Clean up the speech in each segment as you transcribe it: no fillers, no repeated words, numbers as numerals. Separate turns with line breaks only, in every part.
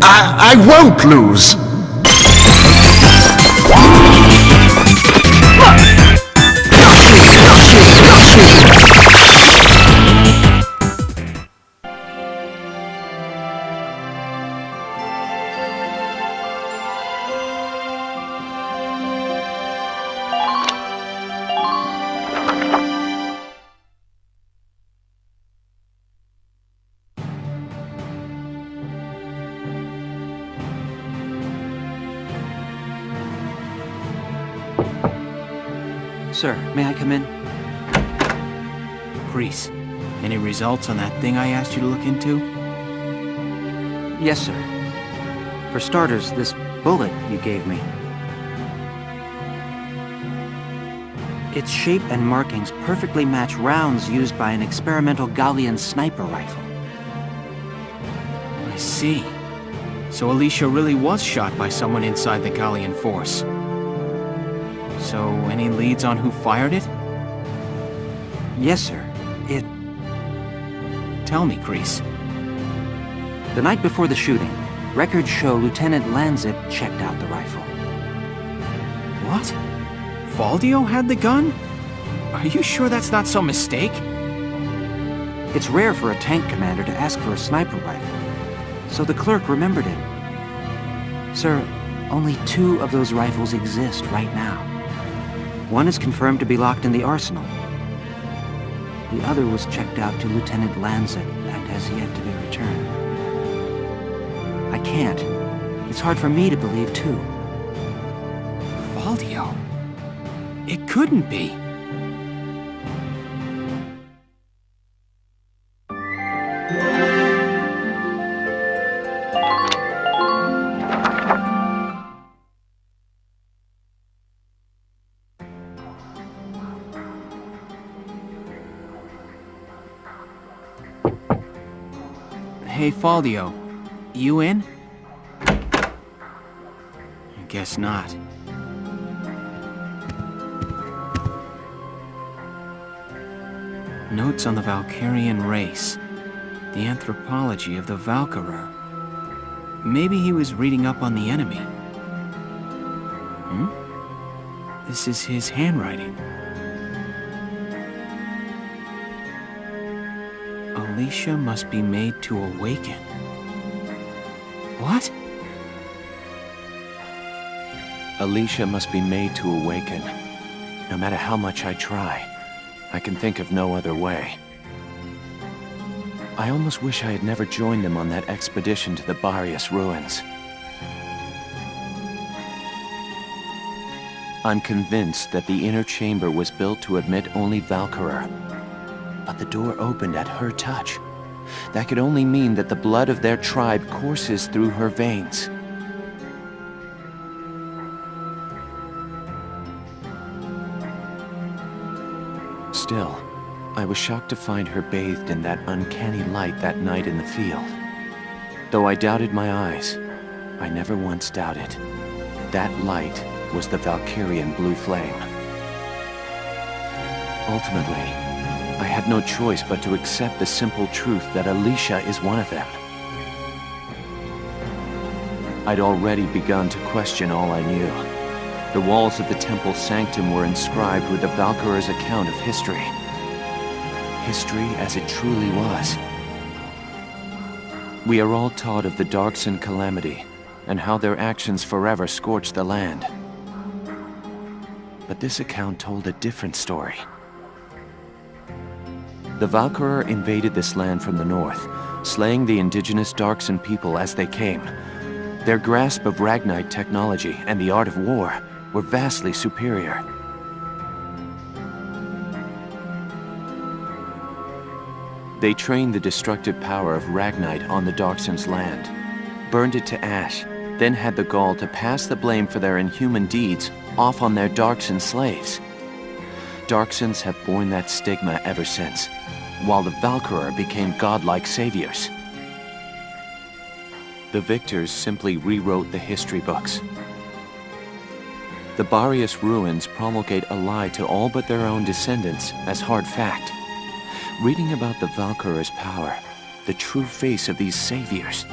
I won't lose!
Sir, may I come in?
Kreese, any results on that thing I asked you to look into?
Yes, sir. For starters, this bullet you gave me. Its shape and markings perfectly match rounds used by an experimental Gallian sniper rifle.
I see. So Alicia really was shot by someone inside the Gallian force. So, any leads on who fired it?
Yes, sir.
Tell me, Kreese.
The night before the shooting, records show Lieutenant Lanzip checked out the rifle.
What? Faldio had the gun? Are you sure that's not some mistake?
It's rare for a tank commander to ask for a sniper rifle, so the clerk remembered it. Sir, only 2 of those rifles exist right now. One is confirmed to be locked in the arsenal. The other was checked out to Lieutenant Lanzip and has yet to be returned. I can't. It's hard for me to believe, too.
Faldio? It couldn't be. Hey, Faldio. You in? I guess not. Notes on the Valkyrian race. The anthropology of the Valkyrer. Maybe he was reading up on the enemy. This is his handwriting. Alicia must be made to awaken. What?
Alicia must be made to awaken. No matter how much I try, I can think of no other way. I almost wish I had never joined them on that expedition to the Barius ruins. I'm convinced that the inner chamber was built to admit only Valkyrie. But the door opened at her touch. That could only mean that the blood of their tribe courses through her veins. Still, I was shocked to find her bathed in that uncanny light that night in the field. Though I doubted my eyes, I never once doubted. That light was the Valkyrian blue flame. Ultimately, I had no choice but to accept the simple truth that Alicia is one of them. I'd already begun to question all I knew. The walls of the temple sanctum were inscribed with the Valkyrie's account of history. History as it truly was. We are all taught of the Darkson calamity, and how their actions forever scorched the land. But this account told a different story. The Valkyrie invaded this land from the north, slaying the indigenous Darkson people as they came. Their grasp of Ragnite technology and the art of war were vastly superior. They trained the destructive power of Ragnite on the Darkson's land, burned it to ash, then had the gall to pass the blame for their inhuman deeds off on their Darkson slaves. Darksons have borne that stigma ever since, while the Valkyrie became godlike saviors. The victors simply rewrote the history books. The Barius ruins promulgate a lie to all but their own descendants as hard fact. Reading about the Valkyrie's power, the true face of these saviors,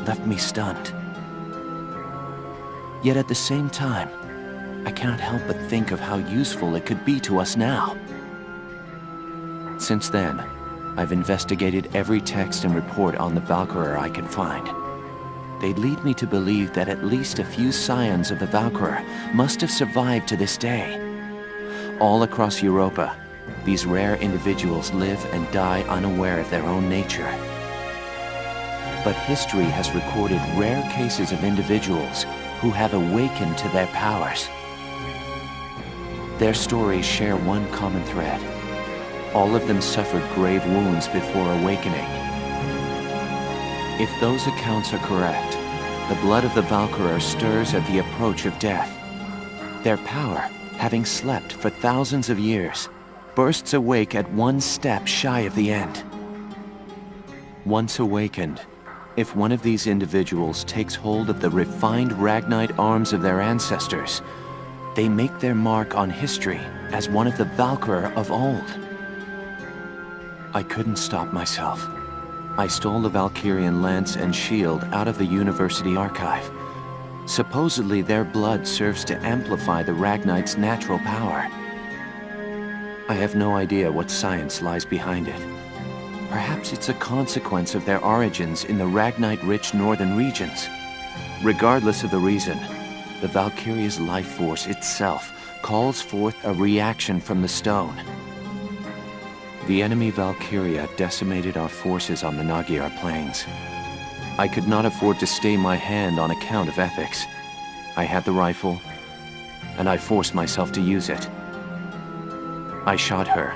left me stunned. Yet at the same time, I cannot help but think of how useful it could be to us now. Since then, I've investigated every text and report on the Valkyria I could find. They lead me to believe that at least a few scions of the Valkyria must have survived to this day. All across Europa, these rare individuals live and die unaware of their own nature. But history has recorded rare cases of individuals who have awakened to their powers. Their stories share one common thread. All of them suffered grave wounds before awakening. If those accounts are correct, the blood of the Valkyria stirs at the approach of death. Their power, having slept for thousands of years, bursts awake at one step shy of the end. Once awakened, if one of these individuals takes hold of the refined Ragnite arms of their ancestors, they make their mark on history as one of the Valkyria of old. I couldn't stop myself. I stole the Valkyrian lance and shield out of the university archive. Supposedly their blood serves to amplify the Ragnite's natural power. I have no idea what science lies behind it. Perhaps it's a consequence of their origins in the Ragnite-rich northern regions. Regardless of the reason, the Valkyria's life force itself calls forth a reaction from the stone. The enemy Valkyria decimated our forces on the Magyar plains. I could not afford to stay my hand on account of ethics. I had the rifle, and I forced myself to use it. I shot her.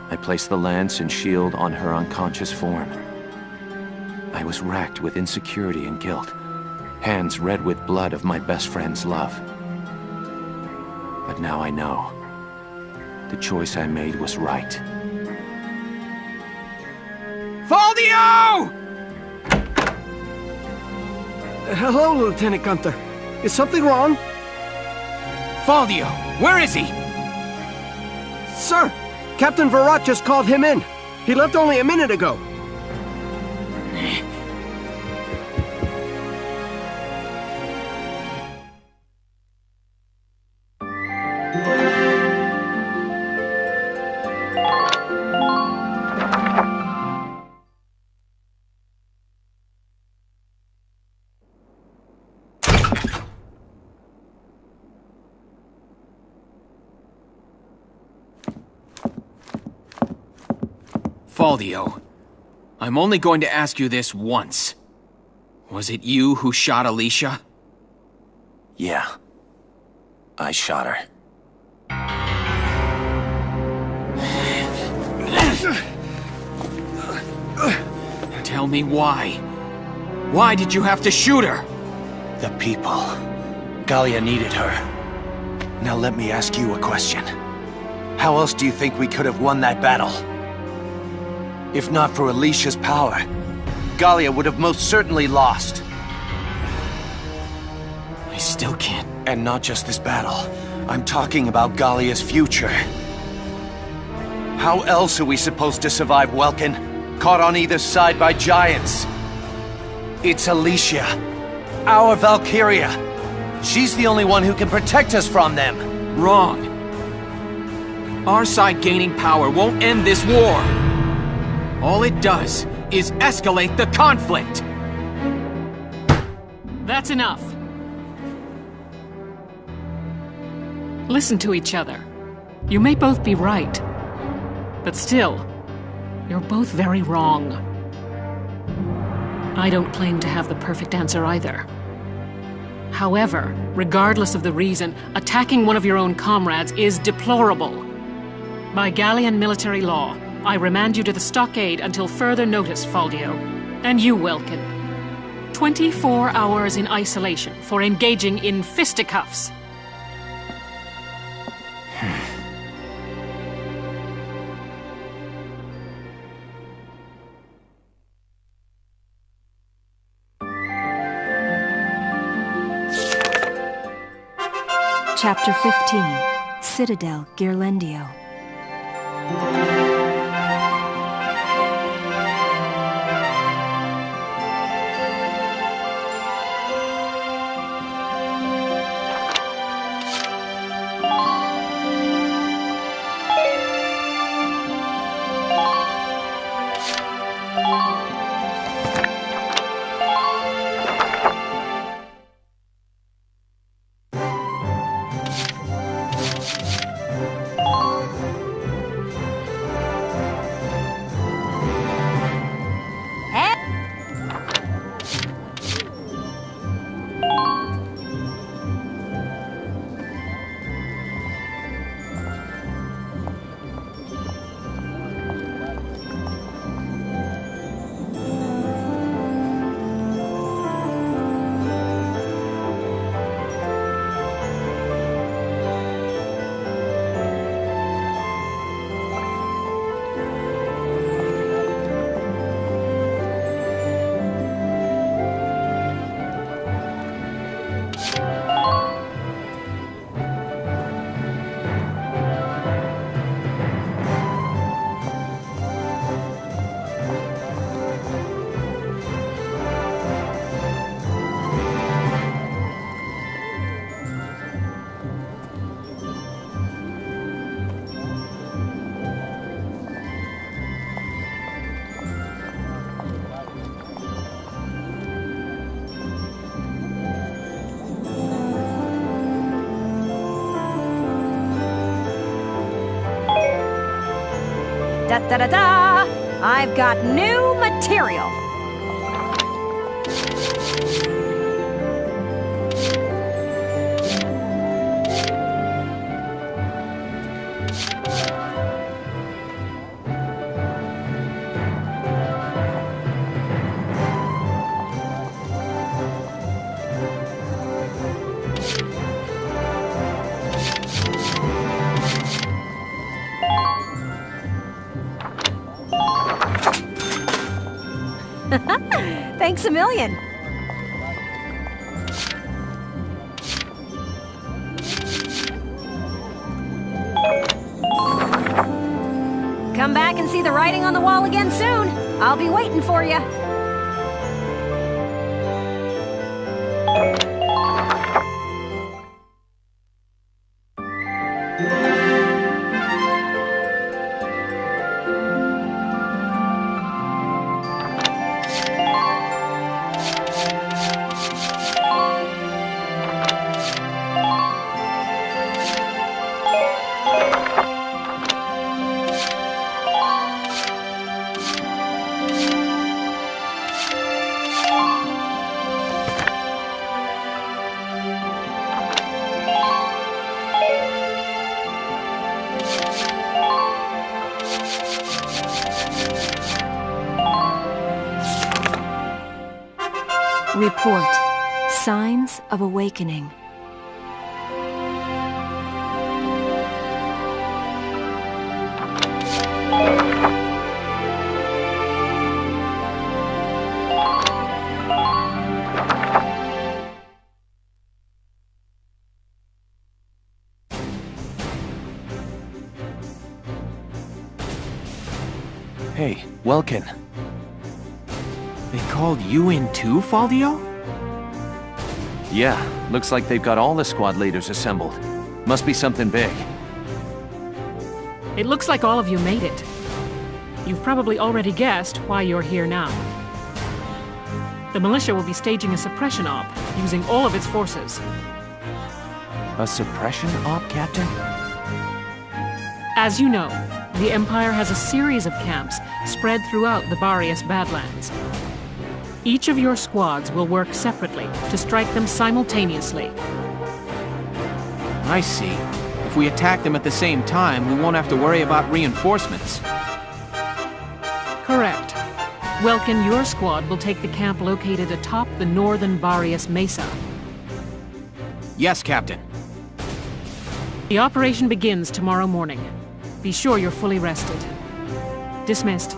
I placed the lance and shield on her unconscious form. I was racked with insecurity and guilt, hands red with blood of my best friend's love. But now I know. The choice I made was right.
Faldio!
Hello, Lieutenant Gunther. Is something wrong?
Faldio, where is he?
Sir, Captain Virat just called him in. He left only a minute ago.
Faldio, I'm only going to ask you this once. Was it you who shot Alicia?
Yeah. I shot her.
Tell me why. Why did you have to shoot her?
The people. Gallia needed her. Now let me ask you a question. How else do you think we could have won that battle? If not for Alicia's power, Gallia would have most certainly lost.
I still can't.
And not just this battle. I'm talking about Gallia's future. How else are we supposed to survive Welkin, caught on either side by giants? It's Alicia, our Valkyria. She's the only one who can protect us from them.
Wrong. Our side gaining power won't end this war. All it does is escalate the conflict.
That's enough. Listen to each other. You may both be right, but still, you're both very wrong. I don't claim to have the perfect answer either. However, regardless of the reason, attacking one of your own comrades is deplorable. By Gallian military law, I remand you to the stockade until further notice, Faldio. And you, Welkin. 24 hours in isolation for engaging in fisticuffs.
Chapter 15, Citadel Ghirlandaio.
Da da da da! I've got new material. Thanks a million. Come back and see the writing on the wall again soon. I'll be waiting for you.
Report. Signs of awakening.
Hey, Welkin.
They called you in too, Faldio?
Yeah, looks like they've got all the squad leaders assembled. Must be something big.
It looks like all of you made it. You've probably already guessed why you're here now. The militia will be staging a suppression op, using all of its forces.
A suppression op, Captain?
As you know, the Empire has a series of camps spread throughout the Barrius Badlands. Each of your squads will work separately to strike them simultaneously.
I see. If we attack them at the same time, we won't have to worry about reinforcements.
Correct. Welkin, your squad will take the camp located atop the northern Barrius Mesa.
Yes, Captain.
The operation begins tomorrow morning. Be sure you're fully rested. Dismissed.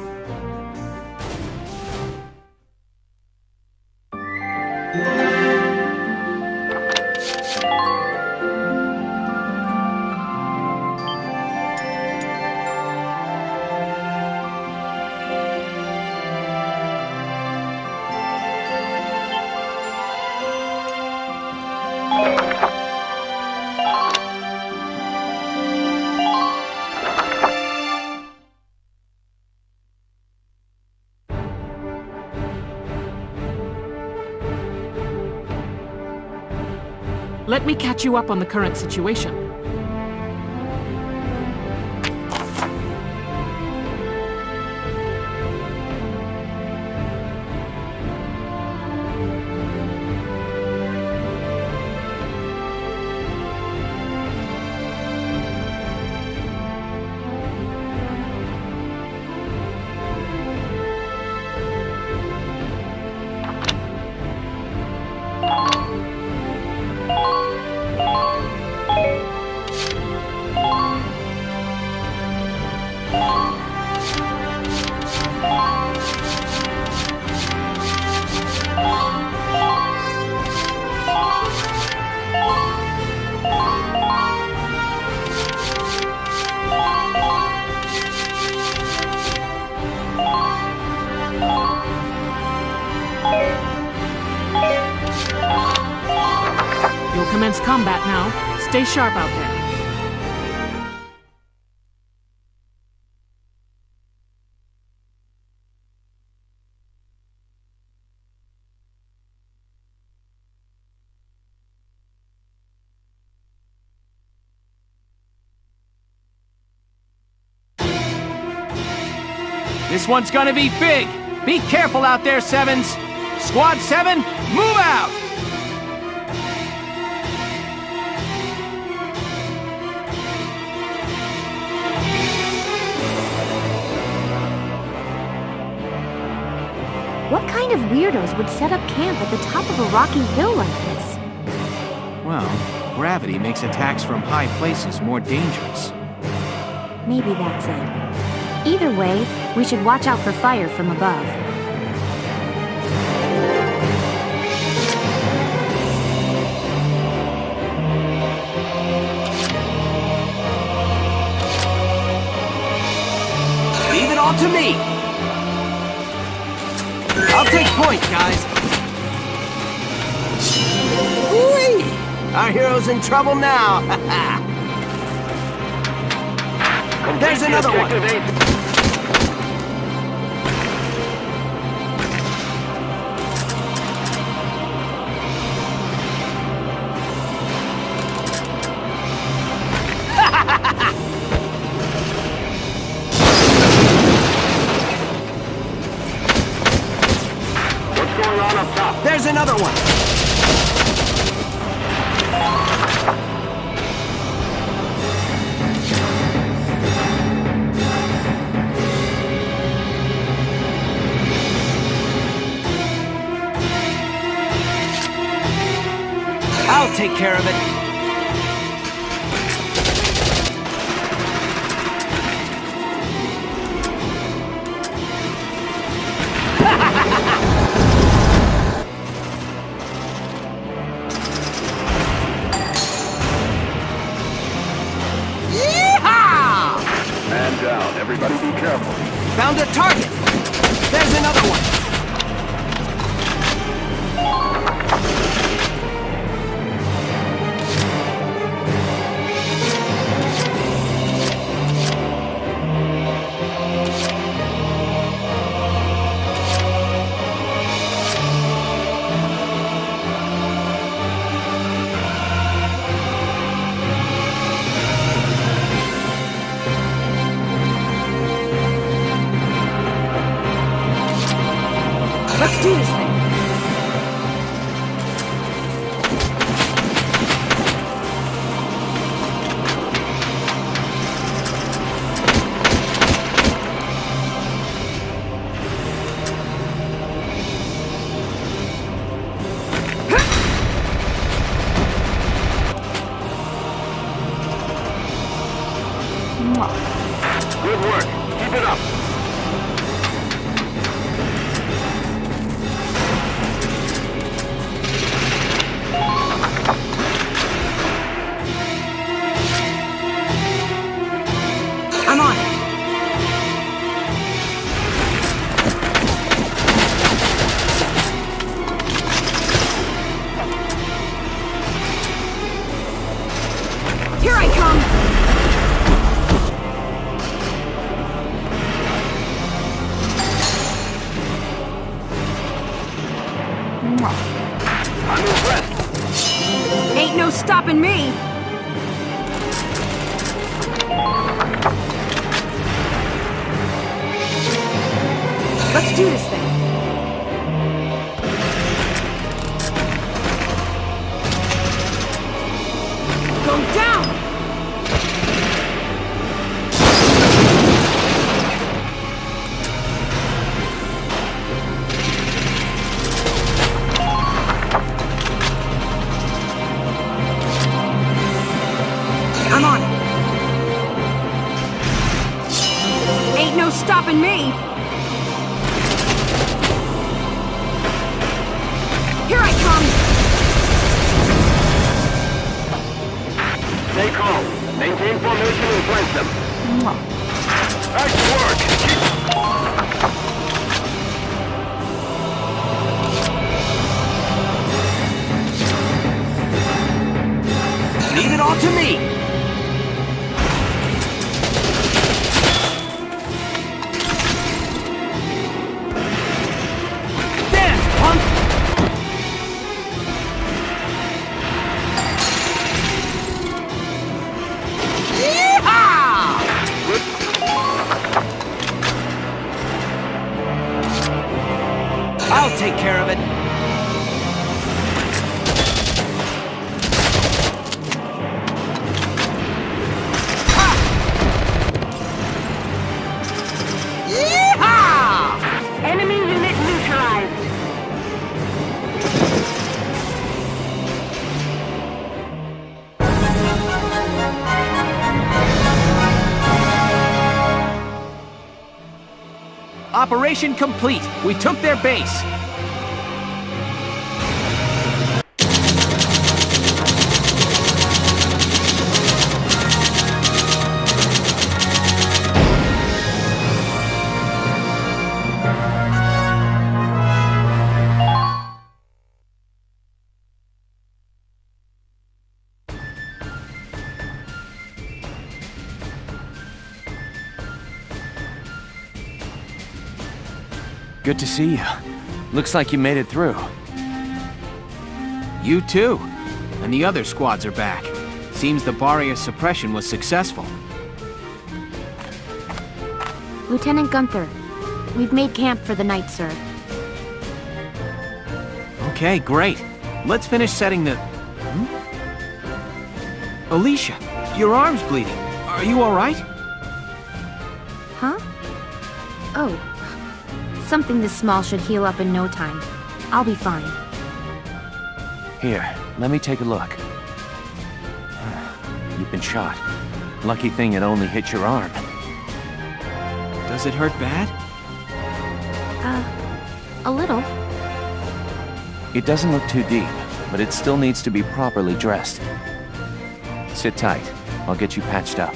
Let me catch you up on the current situation. You'll commence combat now. Stay sharp out there.
This one's gonna be big! Be careful out there, Sevens! Squad 7, move out!
What kind of weirdos would set up camp at the top of a rocky hill like this?
Well, gravity makes attacks from high places more dangerous.
Maybe that's it. Either way, we should watch out for fire from above.
Leave it all to me! I'll take point, guys! Whee! Our hero's in trouble now! There's another one! There's another one! I'll take care of it.
Man down. Everybody be careful.
Found a target! There's another one! Let's do this thing!
Good work. Keep it up.
I'm on it. Here I come!
I'm impressed.
Ain't no stopping me! Let's do this thing. Go down! I'm on it. Ain't no stopping me! Here I come!
Stay calm. Maintain formation and flank them. Nice work.
Leave it all to me! Dance, punk! Yeehaw!
Operation complete. We took their base.
Good to see you. Looks like you made it through.
You too. And the other squads are back. Seems the barrier suppression was successful.
Lieutenant Gunther, we've made camp for the night, sir.
Okay, great. Let's finish setting the... Alicia, your arm's bleeding. Are you alright?
Huh? Oh. Something this small should heal up in no time. I'll be fine.
Here, let me take a look. You've been shot. Lucky thing it only hit your arm.
Does it hurt bad?
A little.
It doesn't look too deep, but it still needs to be properly dressed. Sit tight. I'll get you patched up.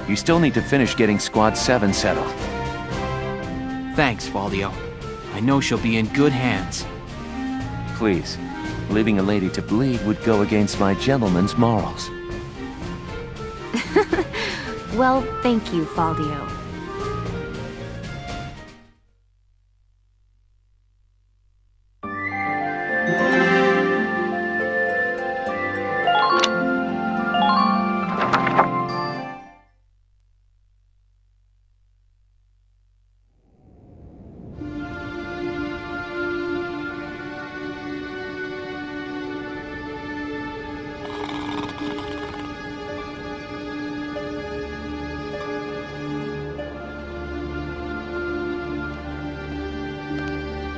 You still need to finish getting Squad 7 settled.
Thanks, Faldio. I know she'll be in good hands.
Please, leaving a lady to bleed would go against my gentleman's morals.
Well, thank you, Faldio.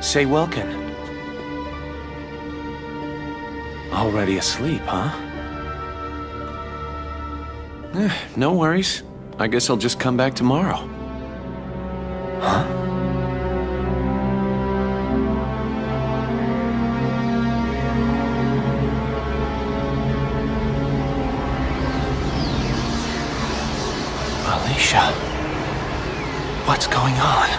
Say Welkin. Already asleep, huh? No worries. I guess I'll just come back tomorrow. Huh? Alicia. What's going on?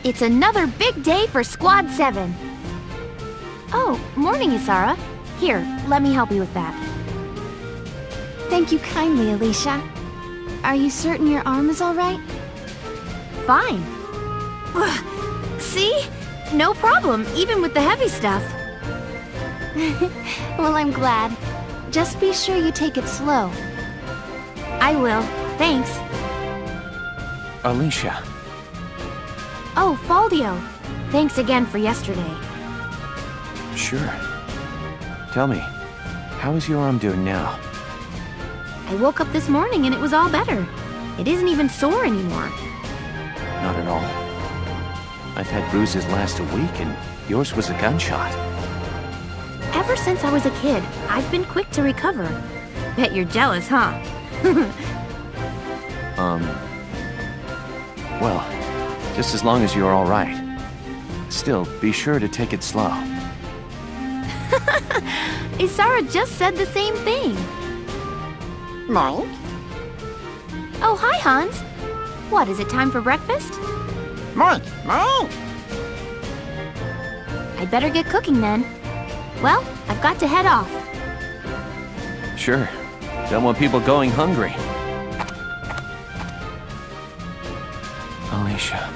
It's another big day for Squad 7. Oh, morning, Isara. Here, let me help you with that.
Thank you kindly, Alicia. Are you certain your arm is all right?
Fine. See? No problem, even with the heavy stuff.
Well, I'm glad. Just be sure you take it slow.
I will. Thanks.
Alicia.
Oh, Faldio. Thanks again for yesterday.
Sure. Tell me, how is your arm doing now?
I woke up this morning and it was all better. It isn't even sore anymore.
Not at all. I've had bruises last a week, and yours was a gunshot.
Ever since I was a kid, I've been quick to recover. Bet you're jealous, huh?
Well, just as long as you're all right. Still, be sure to take it slow.
Isara just said the same thing.
Mike?
Oh, hi, Hans. What, is it time for breakfast?
Mike! Mike!
I'd better get cooking then. Well, I've got to head off.
Sure. Don't want people going hungry. Alicia.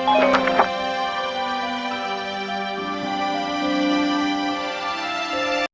Moving.